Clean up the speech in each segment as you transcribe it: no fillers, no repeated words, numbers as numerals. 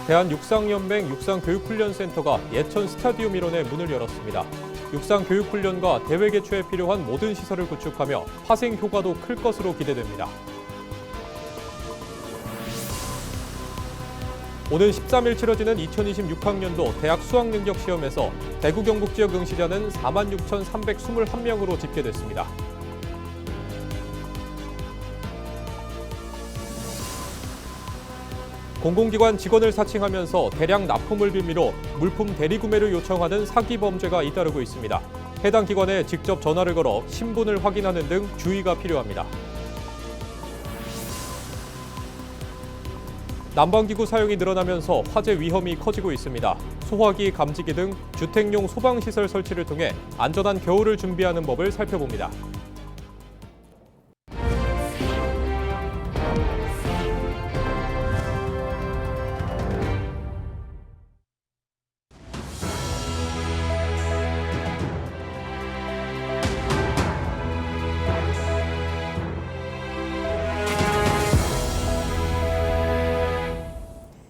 대한육상연맹 육상교육훈련센터가 예천 스타디움 일원에 문을 열었습니다. 육상교육훈련과 대회 개최에 필요한 모든 시설을 구축하며 파생 효과도 클 것으로 기대됩니다. 오는 13일 치러지는 2026학년도 대학 수학능력시험에서 대구 경북 지역 응시자는 46,321명으로 집계됐습니다. 공공기관 직원을 사칭하면서 대량 납품을 빌미로 물품 대리구매를 요청하는 사기 범죄가 잇따르고 있습니다. 해당 기관에 직접 전화를 걸어 신분을 확인하는 등 주의가 필요합니다. 난방기구 사용이 늘어나면서 화재 위험이 커지고 있습니다. 소화기, 감지기 등 주택용 소방시설 설치를 통해 안전한 겨울을 준비하는 법을 살펴봅니다.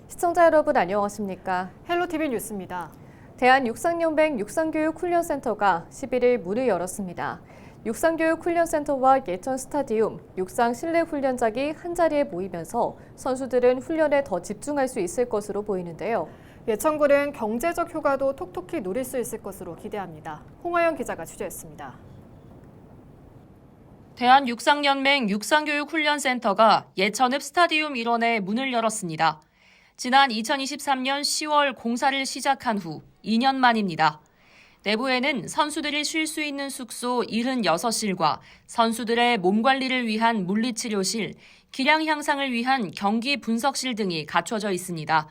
시청자 여러분 안녕하십니까? 헬로티비 뉴스입니다. 대한육상연맹 육상교육훈련센터가 11일 문을 열었습니다. 육상교육훈련센터와 예천 스타디움, 육상 실내 훈련장이 한자리에 모이면서 선수들은 훈련에 더 집중할 수 있을 것으로 보이는데요. 예천군은 경제적 효과도 톡톡히 누릴 수 있을 것으로 기대합니다. 홍하영 기자가 취재했습니다. 대한육상연맹 육상교육훈련센터가 예천읍 스타디움 일원에 문을 열었습니다. 지난 2023년 10월 공사를 시작한 후 2년 만입니다. 내부에는 선수들이 쉴 수 있는 숙소 76실과 선수들의 몸 관리를 위한 물리치료실, 기량 향상을 위한 경기 분석실 등이 갖춰져 있습니다.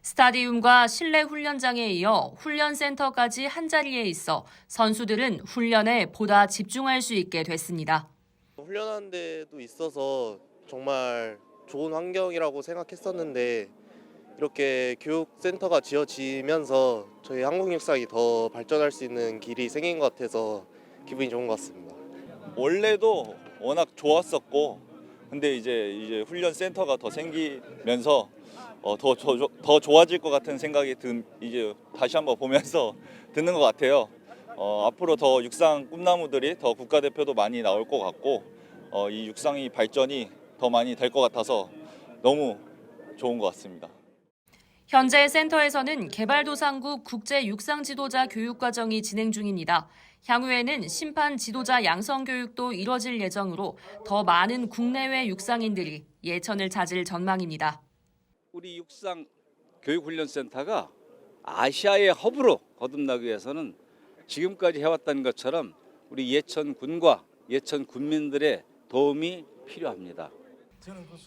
스타디움과 실내 훈련장에 이어 훈련센터까지 한자리에 있어 선수들은 훈련에 보다 집중할 수 있게 됐습니다. 훈련하는 데도 있어서 정말 좋은 환경이라고 생각했었는데 이렇게 교육센터가 지어지면서 저희 한국 육상이 더 발전할 수 있는 길이 생긴 것 같아서 기분이 좋은 것 같습니다. 원래도 워낙 좋았었고 근데 이제 훈련센터가 더 생기면서 더 좋아질 것 같은 생각이 이제 다시 한번 보면서 드는 것 같아요. 앞으로 더 육상 꿈나무들이 더 국가대표도 많이 나올 것 같고 이 육상이 발전이 더 많이 될 것 같아서 너무 좋은 것 같습니다. 현재 센터에서는 개발도상국 국제육상지도자 교육과정이 진행 중입니다. 향후에는 심판 지도자 양성 교육도 이뤄질 예정으로 더 많은 국내외 육상인들이 예천을 찾을 전망입니다. 우리 육상 교육훈련센터가 아시아의 허브로 거듭나기 위해서는 지금까지 해왔던 것처럼 우리 예천군과 예천 군민들의 도움이 필요합니다.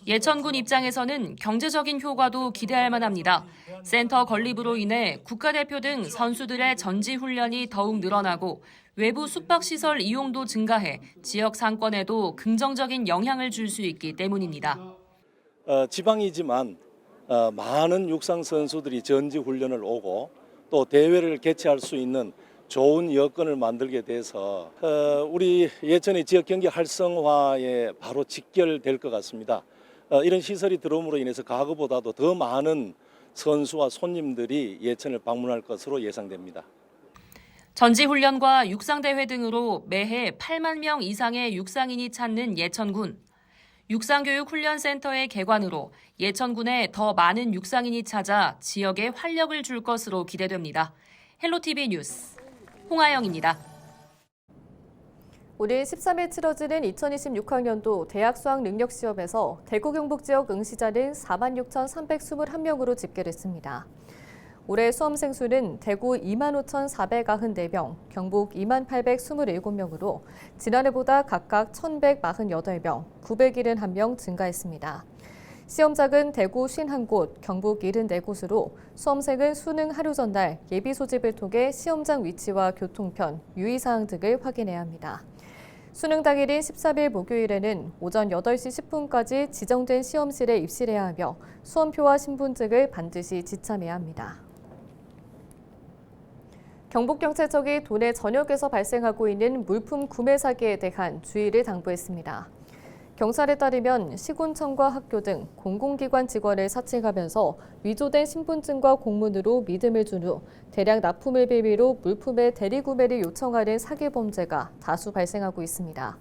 예천군 입장에서는 경제적인 효과도 기대할 만합니다. 센터 건립으로 인해 국가대표 등 선수들의 전지 훈련이 더욱 늘어나고 외부 숙박시설 이용도 증가해 지역 상권에도 긍정적인 영향을 줄 수 있기 때문입니다. 지방이지만 많은 육상 선수들이 전지 훈련을 오고 또 대회를 개최할 수 있는 좋은 여건을 만들게 돼서 우리 예천의 지역 경기 활성화에 바로 직결될 것 같습니다. 이런 시설이 들어옴으로 인해서 과거보다도 더 많은 선수와 손님들이 예천을 방문할 것으로 예상됩니다. 전지훈련과 육상대회 등으로 매해 8만 명 이상의 육상인이 찾는 예천군. 육상교육훈련센터의 개관으로 예천군에 더 많은 육상인이 찾아 지역에 활력을 줄 것으로 기대됩니다. 헬로티비 뉴스 홍하영입니다. 오늘 13일 치러지는 2026학년도 대학 수학능력시험에서 대구 경북 지역 응시자는 46,321명으로 집계됐습니다. 올해 수험생 수는 대구 25,494명, 경북 28,827명으로 지난해보다 각각 1,148명, 971명 증가했습니다. 시험장은 대구 51곳, 경북 74곳으로 수험생은 수능 하루 전날 예비 소집을 통해 시험장 위치와 교통편, 유의사항 등을 확인해야 합니다. 수능 당일인 13일 목요일에는 오전 8시 10분까지 지정된 시험실에 입실해야 하며 수험표와 신분증을 반드시 지참해야 합니다. 경북경찰청이 도내 전역에서 발생하고 있는 물품 구매 사기에 대한 주의를 당부했습니다. 경찰에 따르면 시군청과 학교 등 공공기관 직원을 사칭하면서 위조된 신분증과 공문으로 믿음을 준 후 대량 납품을 빌미로 물품의 대리구매를 요청하는 사기 범죄가 다수 발생하고 있습니다.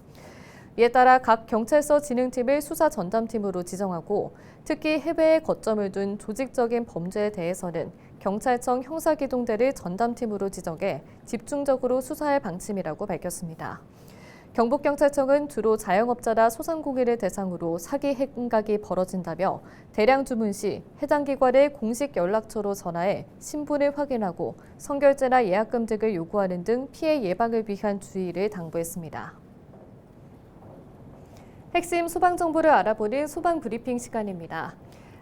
이에 따라 각 경찰서 진흥팀을 수사 전담팀으로 지정하고 특히 해외에 거점을 둔 조직적인 범죄에 대해서는 경찰청 형사기동대를 전담팀으로 지정해 집중적으로 수사할 방침이라고 밝혔습니다. 경북경찰청은 주로 자영업자나 소상공인을 대상으로 사기 행각이 벌어진다며 대량 주문 시 해당 기관의 공식 연락처로 전화해 신분을 확인하고 선결제나 예약금 등을 요구하는 등 피해 예방을 위한 주의를 당부했습니다. 핵심 소방 정보를 알아보는 소방 브리핑 시간입니다.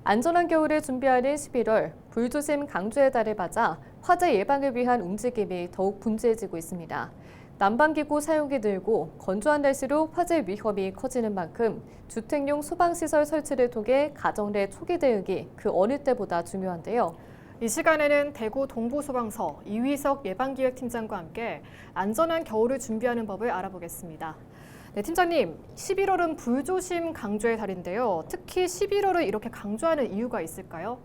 안전한 겨울을 준비하는 11월, 불조심 강조의 달을 맞아 화재 예방을 위한 움직임이 더욱 분주해지고 있습니다. 난방기구 사용이 늘고 건조한 날씨로 화재 위험이 커지는 만큼 주택용 소방시설 설치를 통해 가정 내 초기 대응이 그 어느 때보다 중요한데요. 이 시간에는 대구 동부소방서 이휘석 예방기획팀장과 함께 안전한 겨울을 준비하는 법을 알아보겠습니다. 네, 팀장님, 11월은 불조심 강조의 달인데요. 특히 11월을 이렇게 강조하는 이유가 있을까요?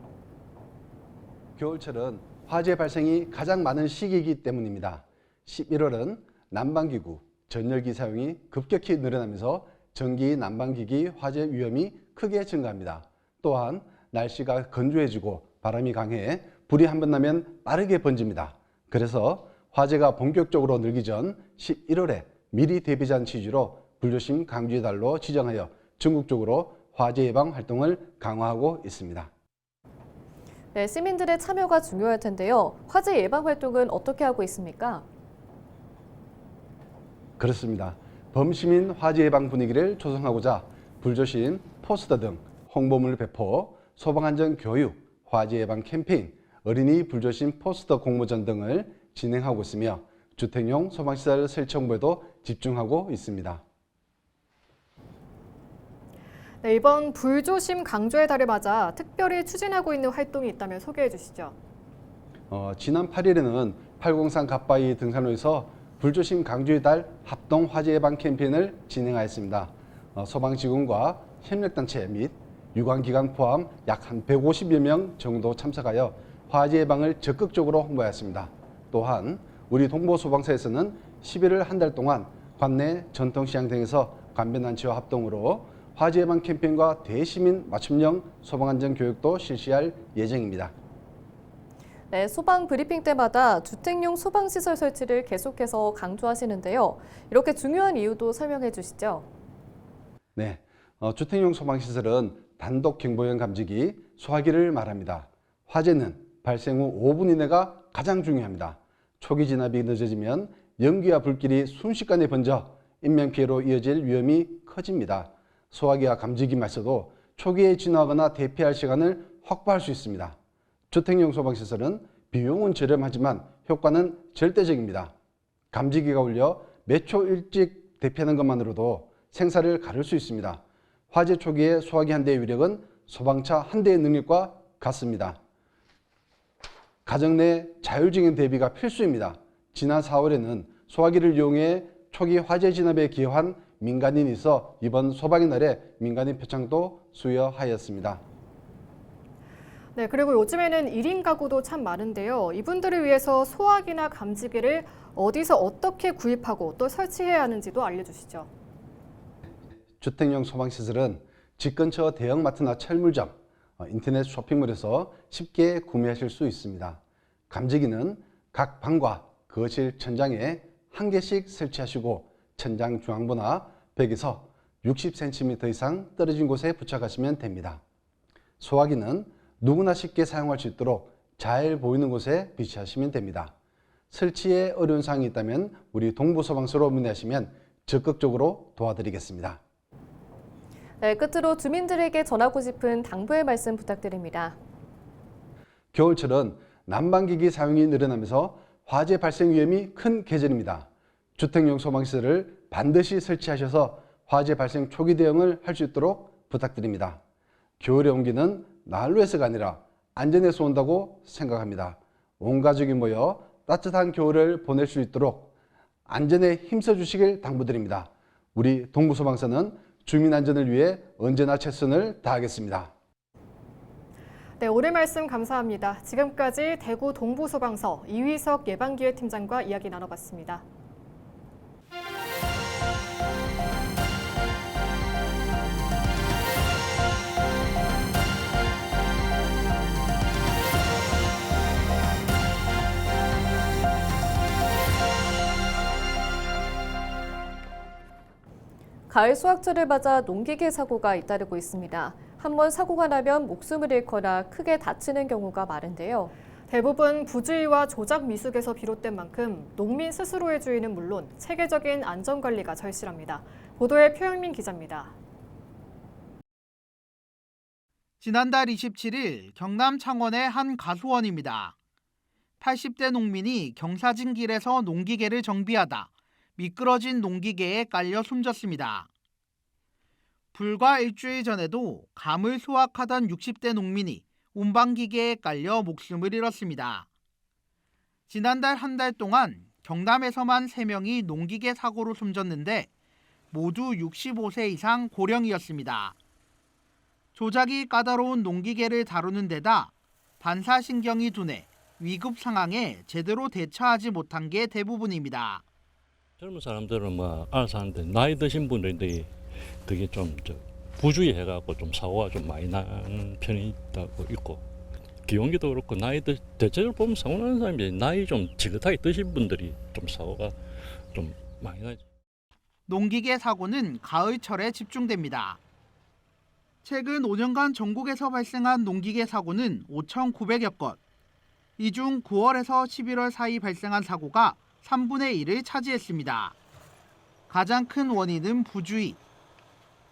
겨울철은 화재 발생이 가장 많은 시기이기 때문입니다. 11월은 난방기구, 전열기 사용이 급격히 늘어나면서 전기 난방기기 화재 위험이 크게 증가합니다. 또한 날씨가 건조해지고 바람이 강해 불이 한번 나면 빠르게 번집니다. 그래서 화재가 본격적으로 늘기 전 11월에 미리 대비자는 취지로 불조심 강조의 달로 지정하여 전국적으로 화재 예방 활동을 강화하고 있습니다. 네, 시민들의 참여가 중요할 텐데요. 화재 예방 활동은 어떻게 하고 있습니까? 그렇습니다. 범시민 화재 예방 분위기를 조성하고자 불조심, 포스터 등 홍보물 배포, 소방안전 교육, 화재 예방 캠페인, 어린이 불조심 포스터 공모전 등을 진행하고 있으며 주택용 소방시설 설치 홍보에도 집중하고 있습니다. 네, 이번 불조심 강조의 달을 맞아 특별히 추진하고 있는 활동이 있다면 소개해 주시죠. 지난 8일에는 803 갓바위 등산로에서 불조심 강조의 달 합동 화재 예방 캠페인을 진행하였습니다. 소방직원과 협력단체 및 유관기관 포함 약 한 150여 명 정도 참석하여 화재 예방을 적극적으로 홍보하였습니다. 또한 우리 동부소방서에서는 11월 한 달 동안 관내 전통시장 등에서 관변단체와 합동으로 화재 예방 캠페인과 대시민 맞춤형 소방안전 교육도 실시할 예정입니다. 네, 소방 브리핑 때마다 주택용 소방시설 설치를 계속해서 강조하시는데요. 이렇게 중요한 이유도 설명해 주시죠. 네, 주택용 소방시설은 단독 경보용 감지기, 소화기를 말합니다. 화재는 발생 후 5분 이내가 가장 중요합니다. 초기 진압이 늦어지면 연기와 불길이 순식간에 번져 인명피해로 이어질 위험이 커집니다. 소화기와 감지기만 있어도 초기에 진화하거나 대피할 시간을 확보할 수 있습니다. 주택용 소방시설은 비용은 저렴하지만 효과는 절대적입니다. 감지기가 울려 몇 초 일찍 대피하는 것만으로도 생사를 가를 수 있습니다. 화재 초기에 소화기 한 대의 위력은 소방차 한 대의 능력과 같습니다. 가정 내 자율적인 대비가 필수입니다. 지난 4월에는 소화기를 이용해 초기 화재 진압에 기여한 민간인이 있어 이번 소방의 날에 민간인 표창도 수여하였습니다. 네, 그리고 요즘에는 1인 가구도 참 많은데요. 이분들을 위해서 소화기나 감지기를 어디서 어떻게 구입하고 또 설치해야 하는지도 알려주시죠. 주택용 소방시설은 집 근처 대형마트나 철물점, 인터넷 쇼핑몰에서 쉽게 구매하실 수 있습니다. 감지기는 각 방과 거실 천장에 한 개씩 설치하시고 천장 중앙부나 벽에서 60cm 이상 떨어진 곳에 부착하시면 됩니다. 소화기는 누구나 쉽게 사용할 수 있도록 잘 보이는 곳에 비치하시면 됩니다. 설치에 어려운 사항이 있다면 우리 동부소방서로 문의하시면 적극적으로 도와드리겠습니다. 네, 끝으로 주민들에게 전하고 싶은 당부의 말씀 부탁드립니다. 겨울철은 난방기기 사용이 늘어나면서 화재 발생 위험이 큰 계절입니다. 주택용 소방시설을 반드시 설치하셔서 화재 발생 초기 대응을 할 수 있도록 부탁드립니다. 겨울의 온기는 난로에서가 아니라 안전에서 온다고 생각합니다. 온 가족이 모여 따뜻한 겨울을 보낼 수 있도록 안전에 힘써 주시길 당부드립니다. 우리 동부소방서는 주민 안전을 위해 언제나 최선을 다하겠습니다. 네, 오늘 말씀 감사합니다. 지금까지 대구 동부소방서 이휘석 예방기획팀장과 이야기 나눠봤습니다. 가을 수확철을 맞아 농기계 사고가 잇따르고 있습니다. 한 번 사고가 나면 목숨을 잃거나 크게 다치는 경우가 많은데요. 대부분 부주의와 조작 미숙에서 비롯된 만큼 농민 스스로의 주의는 물론 체계적인 안전관리가 절실합니다. 보도에 표영민 기자입니다. 지난달 27일 경남 창원의 한 가수원입니다. 80대 농민이 경사진 길에서 농기계를 정비하다 미끄러진 농기계에 깔려 숨졌습니다. 불과 일주일 전에도 감을 수확하던 60대 농민이 운반기계에 깔려 목숨을 잃었습니다. 지난달 한 달 동안 경남에서만 3명이 농기계 사고로 숨졌는데 모두 65세 이상 고령이었습니다. 조작이 까다로운 농기계를 다루는 데다 반사신경이 둔해 위급 상황에 제대로 대처하지 못한 게 대부분입니다. 젊은 사람들은 뭐 알아서 하는데 나이 드신 분들이 그게 좀 부주의해갖고 좀 사고가 좀 많이 나는 편이 있고 기온기도 그렇고 나이 대체적으로 보면 사고 나는 사람이 나이 좀 지긋하게 드신 분들이 좀 사고가 좀 많이 나죠. 농기계 사고는 가을철에 집중됩니다. 최근 5년간 전국에서 발생한 농기계 사고는 5,900여 건. 이 중 9월에서 11월 사이 발생한 사고가 3분의 1을 차지했습니다. 가장 큰 원인은 부주의.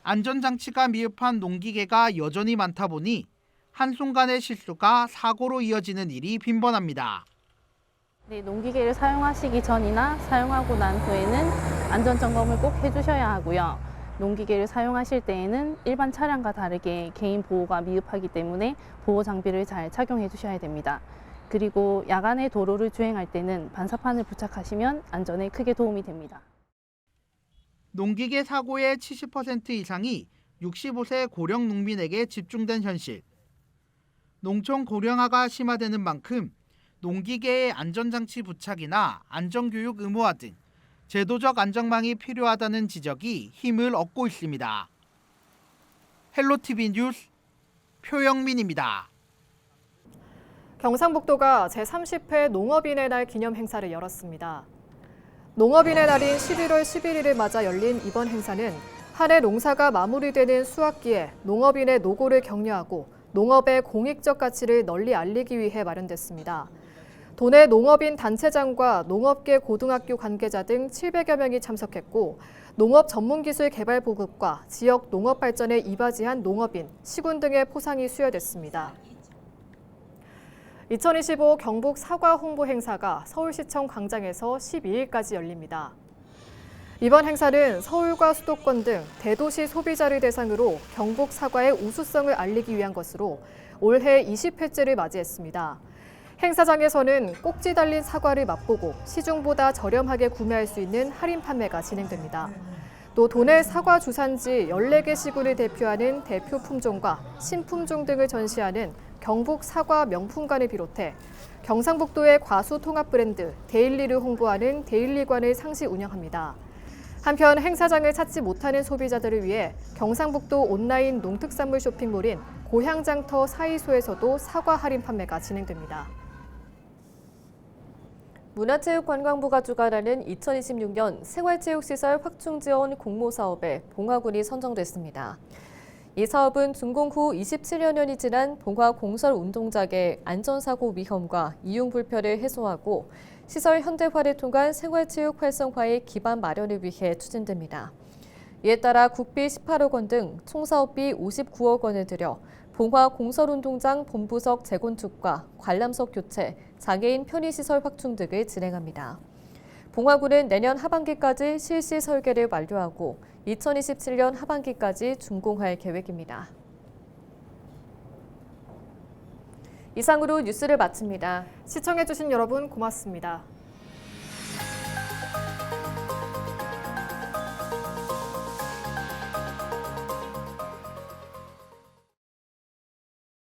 안전장치가 미흡한 농기계가 여전히 많다 보니 한순간의 실수가 사고로 이어지는 일이 빈번합니다. 네, 농기계를 사용하시기 전이나 사용하고 난 후에는 안전점검을 꼭 해주셔야 하고요. 농기계를 사용하실 때에는 일반 차량과 다르게 개인 보호가 미흡하기 때문에 보호 장비를 잘 착용해 주셔야 됩니다. 그리고 야간에 도로를 주행할 때는 반사판을 부착하시면 안전에 크게 도움이 됩니다. 농기계 사고의 70% 이상이 65세 고령 농민에게 집중된 현실. 농촌 고령화가 심화되는 만큼 농기계의 안전장치 부착이나 안전교육 의무화 등 제도적 안전망이 필요하다는 지적이 힘을 얻고 있습니다. 헬로티비 뉴스 표영민입니다. 경상북도가 제30회 농업인의 날 기념 행사를 열었습니다. 농업인의 날인 11월 11일을 맞아 열린 이번 행사는 한 해 농사가 마무리되는 수확기에 농업인의 노고를 격려하고 농업의 공익적 가치를 널리 알리기 위해 마련됐습니다. 도내 농업인 단체장과 농업계 고등학교 관계자 등 700여 명이 참석했고 농업 전문기술 개발 보급과 지역 농업 발전에 이바지한 농업인, 시군 등의 포상이 수여됐습니다. 2025 경북 사과 홍보 행사가 서울시청 광장에서 12일까지 열립니다. 이번 행사는 서울과 수도권 등 대도시 소비자를 대상으로 경북 사과의 우수성을 알리기 위한 것으로 올해 20회째를 맞이했습니다. 행사장에서는 꼭지 달린 사과를 맛보고 시중보다 저렴하게 구매할 수 있는 할인 판매가 진행됩니다. 또 도내 사과 주산지 14개 시군을 대표하는 대표 품종과 신품종 등을 전시하는 경북 사과 명품관을 비롯해 경상북도의 과수 통합 브랜드 데일리를 홍보하는 데일리관을 상시 운영합니다. 한편 행사장을 찾지 못하는 소비자들을 위해 경상북도 온라인 농특산물 쇼핑몰인 고향장터 사이소에서도 사과 할인 판매가 진행됩니다. 문화체육관광부가 주관하는 2026년 생활체육시설 확충지원 공모사업에 봉화군이 선정됐습니다. 이 사업은 준공 후 27여 년이 지난 봉화 공설 운동장의 안전사고 위험과 이용 불편을 해소하고 시설 현대화를 통한 생활체육 활성화의 기반 마련을 위해 추진됩니다. 이에 따라 국비 18억 원 등 총 사업비 59억 원을 들여 봉화 공설운동장 본부석 재건축과 관람석 교체, 장애인 편의시설 확충 등을 진행합니다. 봉화구는 내년 하반기까지 실시 설계를 완료하고 2027년 하반기까지 준공할 계획입니다. 이상으로 뉴스를 마칩니다. 시청해주신 여러분 고맙습니다.